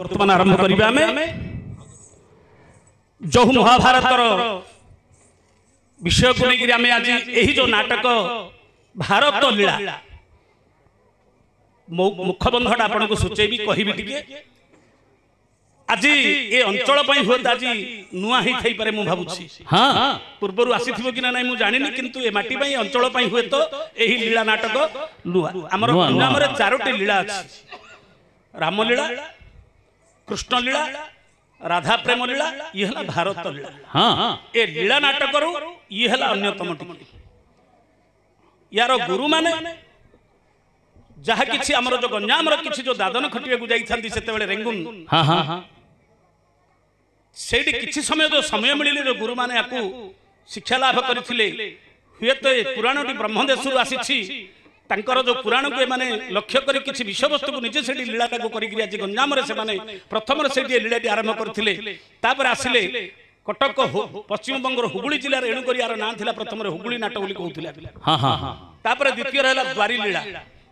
वर्तमान आरंभ करिबा में जो महाभारत विषय को लेकर आम आज यही जो नाटक भारत लीला मुखबंधटा आपन को सूचेबी कहबी टिके आज ये अंचल हुए आज नुआ ही थई पारे मु भाबुछि हां पूर्वरु आसीथिबो कि ना मु जानिनी किंतु ए माटी पई अंचल पई हुए तो एही लीला नाटक नुआ हमर नामरे चारोटी लीला अछि राम लीला कृष्ण लीला राधा प्रेम लीला ये हला भारत लीला हां ए लीला नाटक रु ये हला अन्यतम टिके यार गुरु माने जहा किछि हमर जो गंजामर किछि जो दादन खटिया को जाई थांती सेते बेले रेंगुन हां हां हां सेठी किछि समय जो समय मिलिले जो गुरु माने आकु शिक्षा लाभ करथिले हुए तो पुराणटी ब्रह्मदेशरु आसीछि तांकर जो पुराण को माने लक्ष्य करी किछि विषय वस्तु को निजे सेठी लीलाटा को करी आज गंजाम रे से माने प्रथम रे सेठी लीलाटी आरंभ करथिले तापर आसिले कटक पश्चिम बंगर हुगुली जिल्ला रे एणु करी यार नाम थिला प्रथम रे हुगुली नाटक बोली कहउथिले हां हां हां तापर द्वितीय रहला द्वारी लीला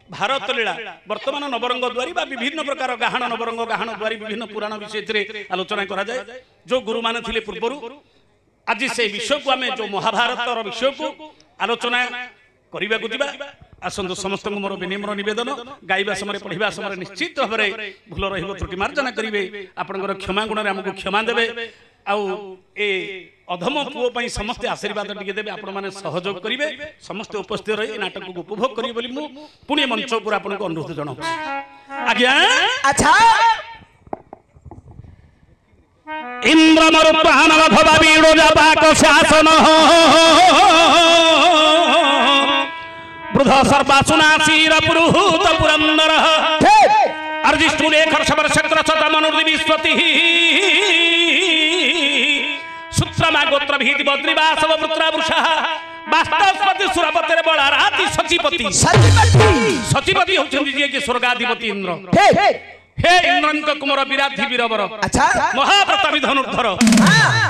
भारत लीला वर्तमान नवरंग द्वारी विभिन्न प्रकार गाहन नवरंग गाहन द्वारी विभिन्न पुराण विषय आलोचना करा जाए जो गुरु मान थिले पूर्वरु आज से विषय को आमे जो महाभारत विषय को आलोचना करिबा को दिबा आसंतु समस्त मोर विनम्र निवेदन गाइबा समय पढ़िबा समय निश्चित भाव में भूल रहिबो त्रुटि मार्जना करिवे आपनकर क्षमा गुण रे हमको क्षमा देबे आउ ए अधम पुओ पई समस्त आशीर्वाद टिके देबे आपण माने सहयोग करिवे समस्त उपस्थित रही नाटक को उपभोग करिवे बोली मु पुणी मंच पर आपण को अनुरोध जणाउ आज्ञा अच्छा इंद्र मरुत्पान भवा वीणो जापाक शासन वृद्ध सर्वासुनासीर पुरुहूत पुरंदर अर्जिष्ठुले खर्षवर शक्र सत मनुर्दि विस्पति सुत्रमा गोत्र भीति बद्रीवासव पुत्र वृषः वास्तवपति सुरपतिर बलाराति सचिपति सचिपति होचंदी जे कि स्वर्गाधिपति इंद्र हे इंद्रंक कुमार विराधि वीरवर अच्छा महाप्रतापी धनुर्धर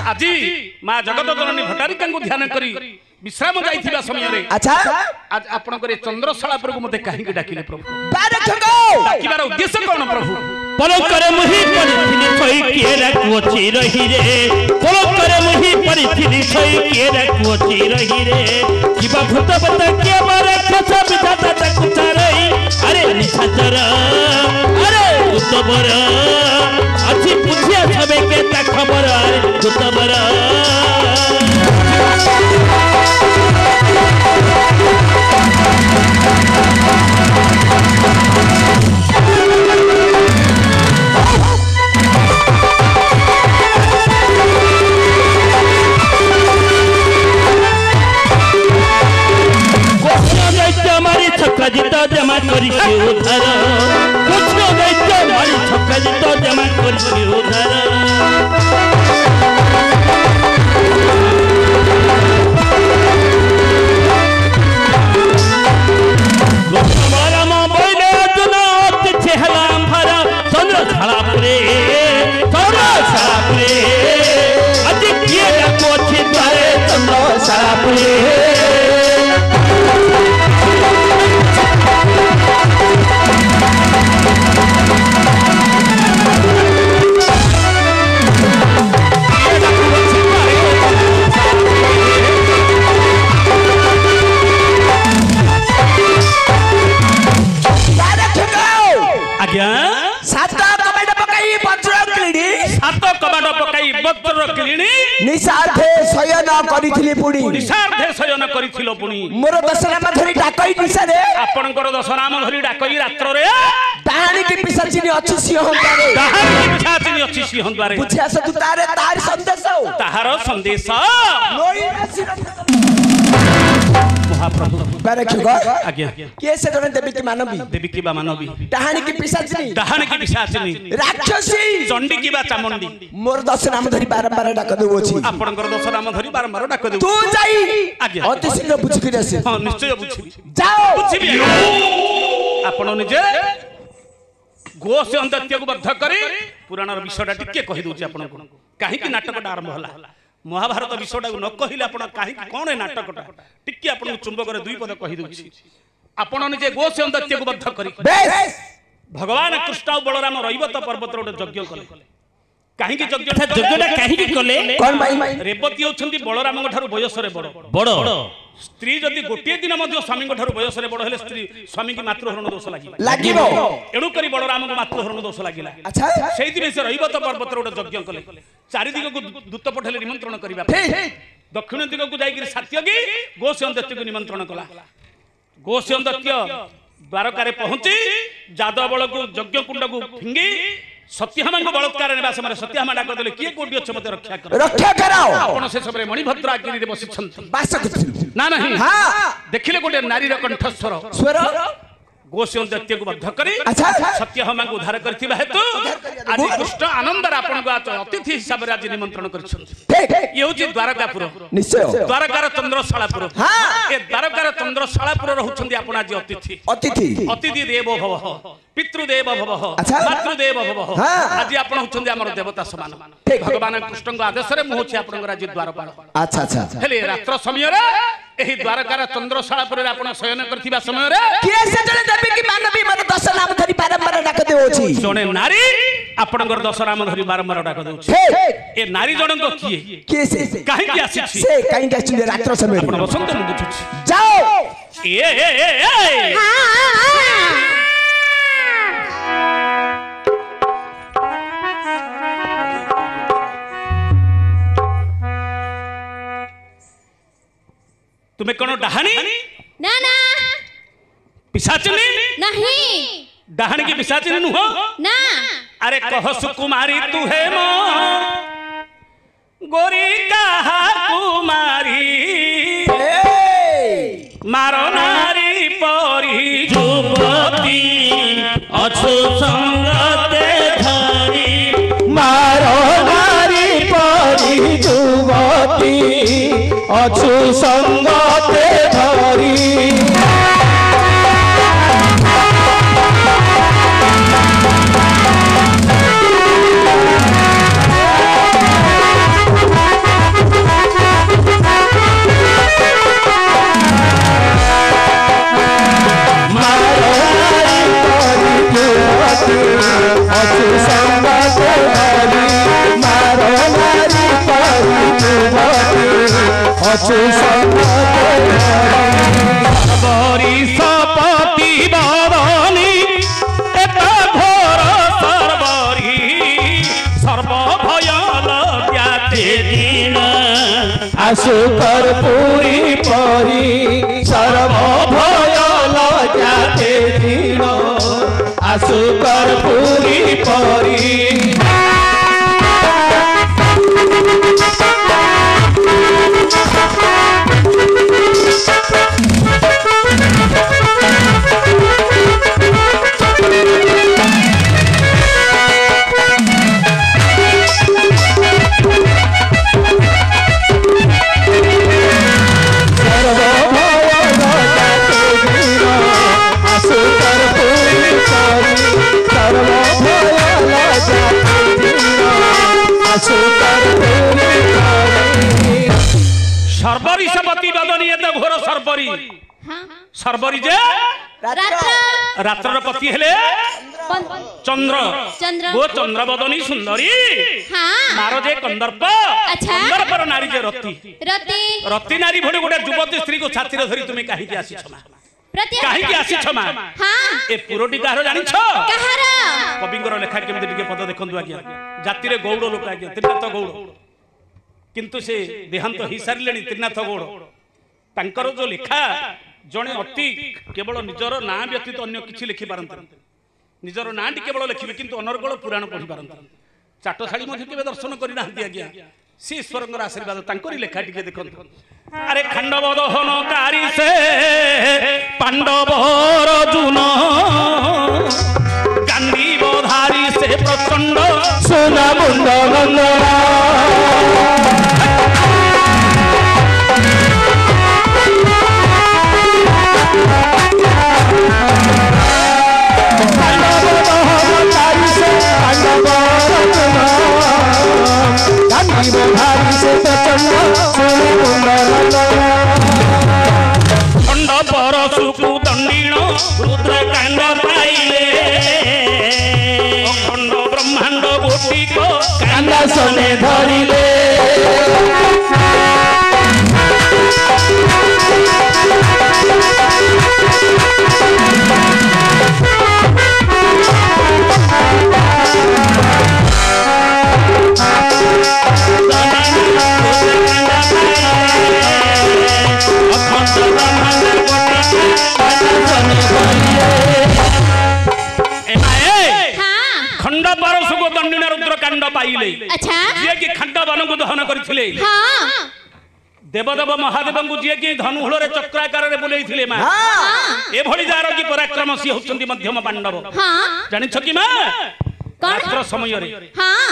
आज मां जगत जननी भट्टारिका को ध्यान करी विश्राम जाइथिबा समय रे अच्छा आज आपण करे चंद्रशाला प्रभु मते काहे के डाकिले प्रभु डाकिबार उद्देश्य कोन प्रभु पलकरे मुहि परिथिनि सई केरा कोची रही रे पलकरे मुहि परिथिनि सई केरा कोची रही रे किबा भूत बत के मारे खस विधाता तकुचारई अरे निशाचर अरे उतबर अछि पुछिया छबे के ता खबर अरे उतबर छक्का जिता जमा करी उधार कुछ दैत्य मारी छक्का जिता जमा करी उधार हमारा मां बोले अर्जुना तिथे हलाम भरा चंद्र छालापुरे अति किए को अच्छी तारे चंद्र छालापुरे निसार्थे शयन करिथिली पुणी निसार्थे शयन करिथिलो पुणी मोर दशनाम धरि डाकई निसारे आपनकर दशनाम धरि डाकई रात्र रे ताहानी की पिशाचिनी अछि सिंहद्वारे ताहानी की पिशाचिनी अछि सिंहद्वारे बुझिया से तू तार संदेश ताहार संदेश लोई महाप्रभु बारे खगो आज्ञा के से जने देवी की बा मानवी ताहानी की पिशाचिनी राक्षसी चंडी की बा चामुंडी मोर दशनाम धरि बारंबार डाक देबो छी आपनकर दशनाम धरि बारंबार डाक देबो तू जाई आज्ञा अति शीघ्र बुझ के आसे हां निश्चय बुझिबी जाओ बुझिबी आपण निजे गो से अंतत्य को बद्ध करी पुराण विषयटा टिके कहि दोछि आपण को काहे कि नाटकटा आरंभ होला महाभारत विषयटा न कहिले आपण काहे कोन ए नाटकटा टिके आपण चुंबक रे दुई पद कहि दोछि आपण निजे गो से अंतत्य को बद्ध करी बेस भगवान कृष्ण और बलराम रैवत पर्वत गोटे यज्ञ कले कहीं यज्ञटा कहीं कले कौन भाई रेवती होउछंती बलराम ठारू बयस रे बड़ बड़ स्त्री जदि गोटे दिन मध्य स्वामी ठारू बयस रे बड़ हेले स्त्री स्वामी की मातृहरण दोष लागिबो एणु करी बलराम को मातृहरण दोष लागिला अच्छा सेहिति से रैवत पर्वत गोटे यज्ञ कले चारि दिग को दूत पठेले निमंत्रण करबा दक्षिण दिग को जाई सात्यकी गोस्यंदत्य को निमंत्रण कला गोस्यंदत्य द्वारकारे पहुंची जादवबल को यज्ञ कुंड को फिंगी सत्यहामा को बलात्कार नेबा समय सत्यहामा डाक देले किए कोडी अछि मते रक्षा कराओ आपण से सबरे मणिभद्र आगिरी रे बसिछंती बास करथिलु ना नहीं हां देखिले गोटे नारी र कंठस्वर स्वर गोस्यंदत्य को बद्ध करी अच्छा सत्यहामा को उद्धार करथिबा हेतु आज कृष्ण आनंद आपण को अतिथि हिसाब रे आज निमंत्रण करछंती ठीक ये होची द्वारकापुर निश्चय द्वारकार चंद्रशालापुर हां ए द्वारकार चंद्रशालापुर रहउछंती आपण आज अतिथि देवो भवः पितृदेव भवः मातृदेव भवः आज आपण होछंती हमर देवता समान भगवान कृष्ण को आदेश रे मुहोछि आपण राज्य द्वारपाल अच्छा अच्छा हेले रात्र समय रे एही द्वारकार चंद्रशालापुर रे आपण शयन करथिबा समय रे किए से जने देवी की मानवी मन दस नाम धरि बारंबार डाक देउछि जने नारी आपणकर दस नाम धरि बारंबार डाक देउछि ए नारी जनक किए से काहे की आसी छी से काहे की आछि रात्र समय आपण बसंत मु बुझुछि जाओ ए तुम्हें कौन डहानी ना ना पिशाचिनी नहीं डहानी की पिशाचिनी नुहो ना अरे कह सुकुमारी तू है मो गोरी कहा कुमारी मारो नारी परी जुवती अछु संगते धरी मारो नारी परी जुवती अछु संगते धरी बरी सपति बरनी एक घोर सर्वरी सर्व भयल ज्ञाते दिन आसु कर्पूरी परी सर्व भयल जाते दिन आसु कर्पूरी परी सर्वरी सपति बदनी एत घोर सर्वरी सर्वरी जे रात्र पति हेले चंद्र गो चंद्र बदनी सुंदरी मारो जे कंदर्प कंदर्पर नारी जे रति नारी भोले गोटे युवती स्त्री को छाती रे धरी तुमे काहे की आसी छमा काहे की आसी छमा ए पुरोटी काहरो जानि छ कहारा कविंगर लेखा केमते टिके पद देखंतु आज्ञा जाति रे गौड़ लोक आज्ञा त्रिनाथ गौड़ किंतु से देहांत हो सारे त्रिनाथ गौड़ तांकर जो लेखा जड़े अति केवल निजर ना व्यतीत अन्य किसी लिखि पारते निजर ना केवल लिखे किंतु अनर्गल पुराण पढ़ी पारते चाटशाड़ी केवे दर्शन करना आज्ञा सी ईश्वर आशीर्वाद तांकरी लेखा टिके देखंतु अरे खंडव दहनकारी से पांडव अर्जुन गांडीव धारी से प्रचंड सोना मुंड नंदना खंड परशुकु दंडिण रुद्र कांड पाइले ସନେ ଧରିଲେ खंड पारस को दंडिना रुद्र कांड पाइले अच्छा जे कि खंड वन को दहन करथिले हाँ देवदेव महादेव को जे कि धनुहूल रे चक्राकार रे बुलेइथिले मा ए भली जार कि पराक्रम सी होचंदी मध्यम पांडव हाँ जानि छ कि मा कौन? रात्र समय रे हाँ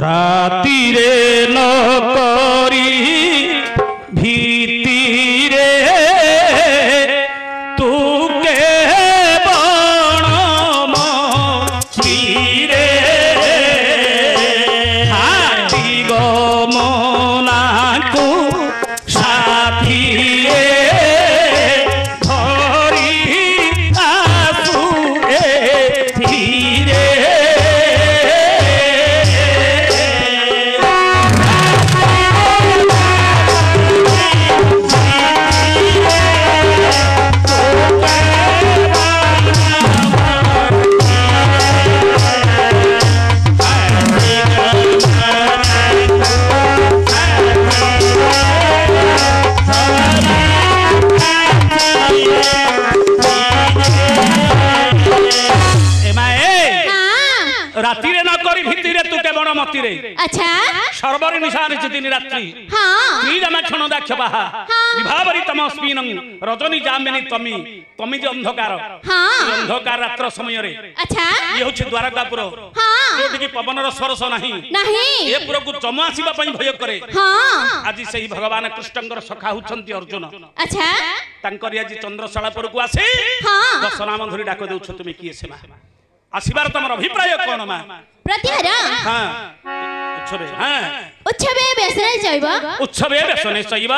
राति रे न करी भीति रे तू के बण रे हाथी गमना को साथी धरी आसु धीरे राति रे न करी भीति रे तू के बण मति रे अच्छा सर्वरि निशान चितिनि रात्रि हाँ श्रीराम क्षण दाक्ष बाहा विभावरी तमस्मीन रजनी जामिनी तमी तमी जे अंधकार हाँ अंधकार रात्र समय रे अच्छा ये होछि द्वारकापुर हाँ जोटि कि पवनर स्पर्श नाही नहीं ए पुर को चम आसीबा पई भय करे हाँ आज सही भगवान कृष्णकर सखा हुचंती अर्जुन अच्छा तांकर आज चंद्रशालापुर को आसे हाँ दश नाम धरि डाक देउछ तुमे किए सेमा आसीबार तमर अभिप्राय कोन मा प्रतिहार हां उत्सवे हां उत्सवे व्यसने जैव उत्सवे व्यसने शैव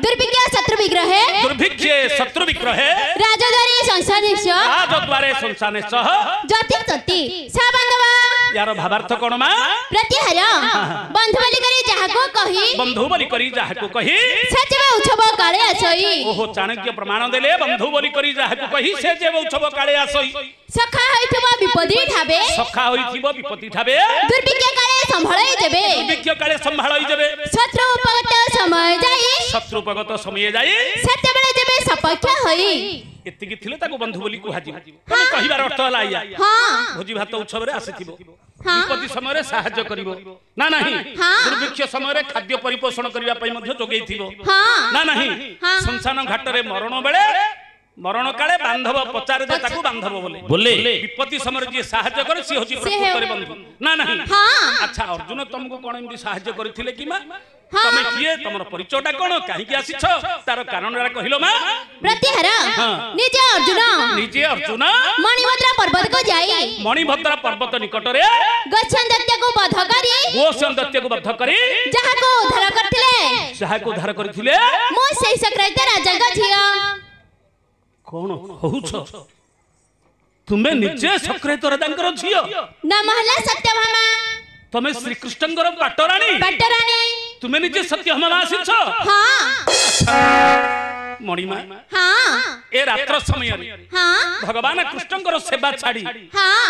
दुर्भिक्ष शत्रु विग्रह दुर्भिक्षे शत्रु विग्रह राजद्वारे संसारेश राजद्वारे संसाने सह जति तति सा बांधव यार भावार्थ कोन मा प्रतिहार बंधु बोली करी जाहाको कही बंधु बोली करी जाहाको कही सचबे उत्सव काले आछई ओहो चाणक्य प्रमाण देले बंधु बोली करी जाहाको कही से जेब उत्सव काले आसई सखा होइथबो विपदी ठाबे सखा होइथिबो विपत्ति ठाबे दुर्भिक्ष काले संभाळई देबे दुर्भिक्ष काले संभाळई देबे शत्रु उपगत समय जाई शत्रु उपगत समय जाई सत्यबेले जेबे सपक्ष होई एतिकी थिले ताको बंधु बोली कुहाजी तमे कहिबार अर्थ हला या हां भोजी भात उत्सव रे आसीथिबो हां विपत्ति समय रे सहाय्य करिवो ना नाही हां दुर्भिक्ष समय रे खाद्य परिपोषण करिवा पई मध्ये जोगेइथिबो हां ना नाही हां संसान घाट रे मरण बेले मरण काले बांधव पचारे दे ताकू बांधव बोले विपत्ति समय जे सहाय्य करे सी होची प्रकृत रे बंधु ना नाही हां अच्छा अर्जुन तुमको कोन एमदी सहाय्य करथिले कि मा तमे किए तमर परिचयटा कोन काहे कि आसीछ तार कारण रा कहिलो मा प्रतिहार निजे अर्जुन मणिभद्र पर्वत को जाई मणिभद्र पर्वत निकट रे गच्छन्दत्य को बध करी गोसंदत्य को बद्ध करी जहा को उद्धार करथिले सहाय को उद्धार करथिले मो सेई सक्राइत राजा का झिया कोन होउछ तुमे निजे सक्राइत राजांकर झियो नाम हला सत्यभामा तमे श्री कृष्णकर पाटराणी तुमे निजे सत्यभामा आसीछ हां मणिमा हां ए रात्र समय रे हां भगवान कृष्णकर सेवा छाड़ी हां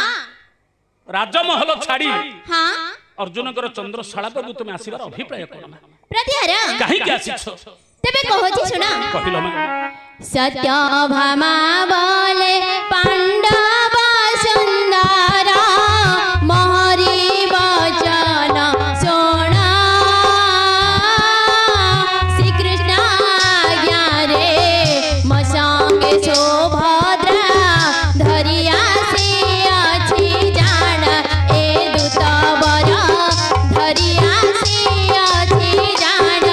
राजमहल छाड़ी हां अर्जुनकर चंद्रशाला पर तुमे आसीबार अभिप्राय कोन प्रतिहार काहे कि आसीछ तेबे कहछि सुना कहिलो मा सत्यभामा बोले पांडव सुंदरा मोहरी वचन सोना श्री कृष्ण आज्ञा रे म संगे सुभद्रा धरिया से अछि जान ए दूत बर धरिया से अछि जान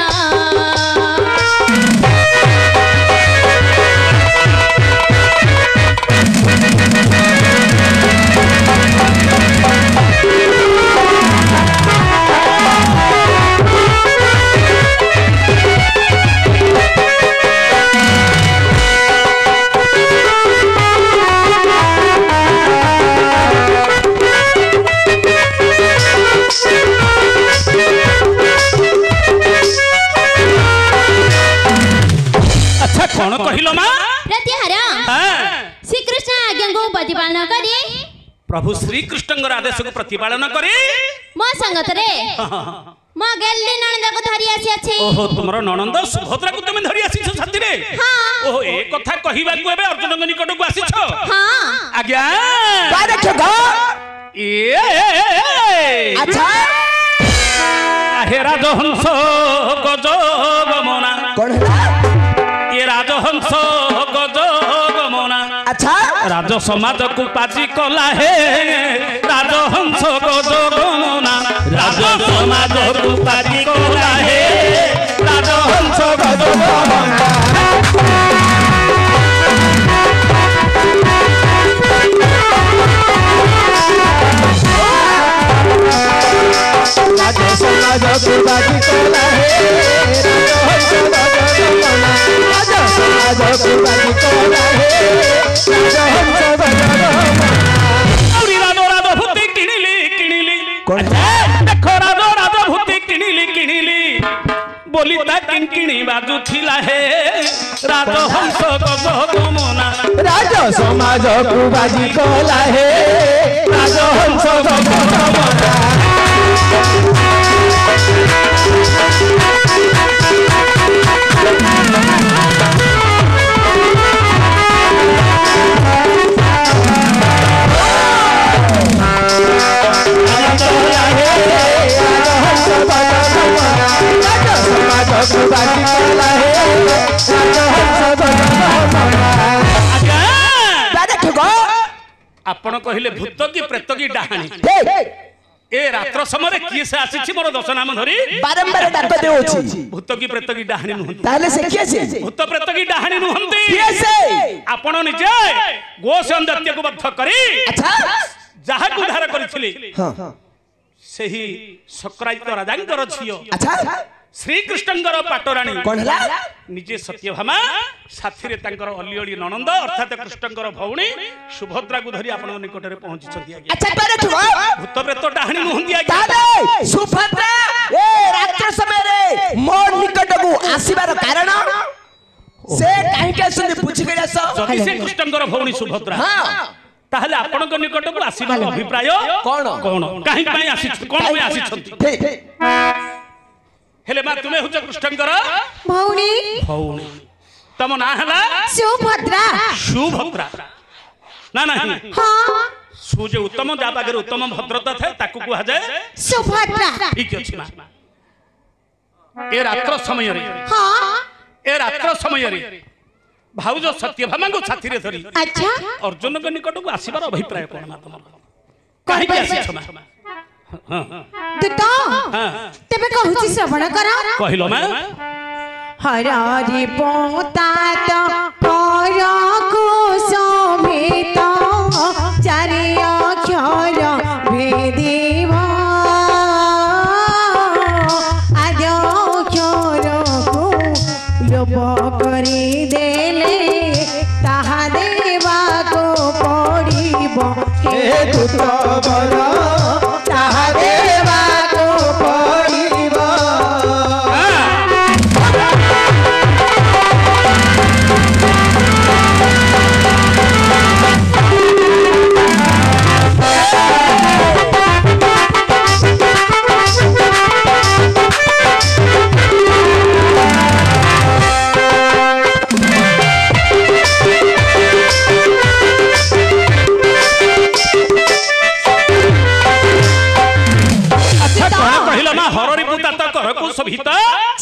କହିଲ ମା? ପ୍ରତିହାର ଶ୍ରୀକୃଷ୍ଣ ଆଜ୍ଞାଙ୍କୁ ପ୍ରତିପାଳନ କରି ପ୍ରଭୁ ଶ୍ରୀକୃଷ୍ଣଙ୍କର ଆଦେଶକୁ ପ୍ରତିପାଳନ କରି ମୋ ସଙ୍ଗତରେ ମୋ ଗେଲି ନଣନ୍ଦକୁ ଧରି ଆସିଅଛି। ଓହୋ ତୁମର ନଣନ୍ଦ ସୁଭଦ୍ରାକୁ ତୁମେ ଧରି ଆସିଛ ସାଥିରେ? ଓହୋ ଏ କଥା କହିବାକୁ ଏବେ ଅର୍ଜୁନଙ୍କ ନିକଟକୁ ଆସିଛ? ଆଜ୍ଞା हे राजहंस गज गमना कौन है ये राजहंस गज गमना अच्छा राज समाज को पाजी कला हे राजहंस गज गमना राज समाज को पाजी कला हे राजहंस गज गमना समाज को बाजी कोला है राजहंस गज गमना समाज को बाजी कोला है राजहंस गज गमना औरी राजो राजो भूति किणिली किणिली कौन देखो राजो राजो भूति किणिली किणिली बोली ता किणकिणी बाजू थिला हे राजहंस गज गमना राज समाज को बाजी कोला है राजहंस गज गमना आपण कहले भूत की प्रेत की डाहाणी ए रात्र समय किए से आसी मोर दश नाम धरी बारंबार डाक देउछि भूत की प्रेत की डाहाणी नुहंती ताले से किए से भूत प्रेत की डाहाणी नुहंती किए से आपण निजे गो सौंदर्य को बद्ध करी अच्छा जहा को उद्धार करथिले हां सेही सक्रायित राजांकर झियो अच्छा श्रीकृष्णंकर पाटराणी कोन हला निजे सत्यभामा साथी रे तांकर अलिअली ननंद अर्थात कृष्णंकर भौणी सुभद्रा को धरी आपण निकट रे पहुंची छथि आगे अच्छा पर ठो भूत प्रेत डाहाणी नुहंती आगे ताले सुभद्रा ए रात्र समय रे मोर निकट को आसीबार कारण से काहे के सुनि पूछि गया सो जदि से कृष्णंकर भौणी सुभद्रा हां ताहले आपणक निकट को आसीबार अभिप्राय कोन कोन काहे पई आसी कोन पई आसी छथि ठीक हेले मा तुमे हुज कृष्णंकर भौणी भौणी तम ना हला सुभद्रा सुभद्रा ना नहीं हां सु जे उत्तम जा पागे उत्तम भद्रता थाए ताकू कुहा जाए सुभद्रा ठीक अछि मा ए रात्र समय रे हां ए रात्र समय रे भाउज सत्यभामा को साथी रे धरी अच्छा अर्जुन के निकट को आसीबार अभिप्राय कोन मा तमर काहे के आसी छमा दुत तेबे कहूची श्रवण कर कहिलो मा हरारी पोता तो पर कुसुमित चारि अक्षर भेदिव आज अक्षर को लोप करी देले ताहा देवा को पड़िब हे दूत बर ताहा देवा को पड़िब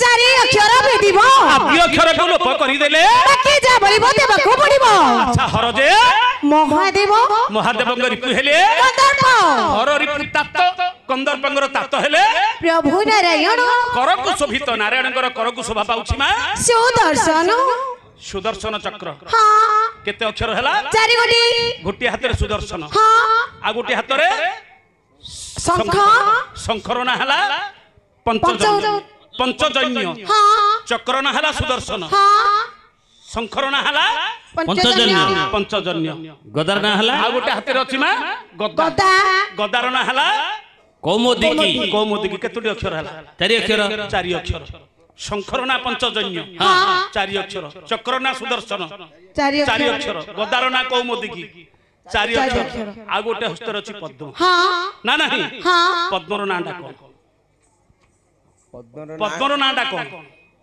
चारि अक्षर भेदिब आदि अक्षर को लोप करी देले बाकी जा बोलिबो देबाको पड़िबो अच्छा हर जे महादेव महादेव रिपु हेले कंदर्प हर रिपु तात कंदर्पंगर तात हेले प्रभु नारायण करकु शोभित नारायणकर करकु शोभा पाउछि मा सुदर्शन सुदर्शन चक्र हां केते अक्षर हला चारि गोटी गोटी हाथ रे सुदर्शन हां आ गोटी हाथ रे शंख शंकर ना हला पंचजन्य हां चक्र ना हला सुदर्शन हां शंकर ना हला पंचजन्य गदार ना हला आ गोटे हाथ रे अछि मा गदा गदा गदार ना हला कौमुदी कौमुदी केतुडी अक्षर हला चारि अक्षर चारि अक्षर ଶଙ୍ଖର ନା ପଞ୍ଚଜନ୍ୟ ଚାରି ଅକ୍ଷର ଚକ୍ର ନା ସୁଦର୍ଶନ ଚାରି ଚାରି ଅକ୍ଷର ଅକ୍ଷର ଗଦାର ନା କୌମୁଦିକି ଚାରି ଅକ୍ଷର ଆଉ ଗୋଟେ ହସ୍ତରେ ଅଛି ପଦ୍ମ ନା ନାହିଁ ପଦ୍ମର ନାଁଟା କଣ ପଦ୍ମର ନାଁଟା କଣ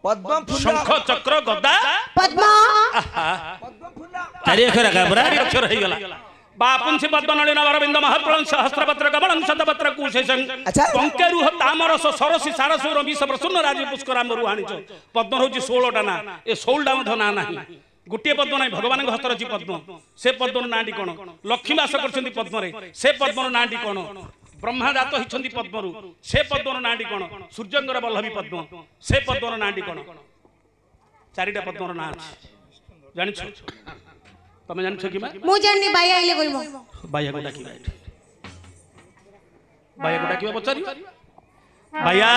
ପଦ୍ମ ଫୁଲ ଶଙ୍ଖ ଚକ୍ର ଗଦା ପଦ୍ମ ଚାରି ଅକ୍ଷର ଏକା ପରା ଚାରି ଅକ୍ଷର ହେଇଗଲା ବାପୁंसी पद्मनलिन अरविंद महत्प्रणश सहस्रपत्र कमलं शतपत्र कुशेषं अच्छा। पंकेरुह तामरस सरसी सारसुर विष प्रसन्न राजी पुष्करांबरु आनिच पद्म होची 16टा ना ए 16टा मध ना नाही गोटे पद्म नाही भगवान हस्त रची पद्म से पद्मर नांडी कोन लक्ष्मी वास करछंती पद्मरे से पद्मर नांडी कोन ब्रह्मा जात हिछंती पद्मरु से पद्मर नांडी कोन सूर्यंगर बल्लभी पद्म से पद्मर नांडी कोन चारिटा पद्मर ना जानिछ तमे जानिछ कि मु जाननी बाया आइले कइबो बाया को डाकिबा बाया को डाकिबा पचारी बाया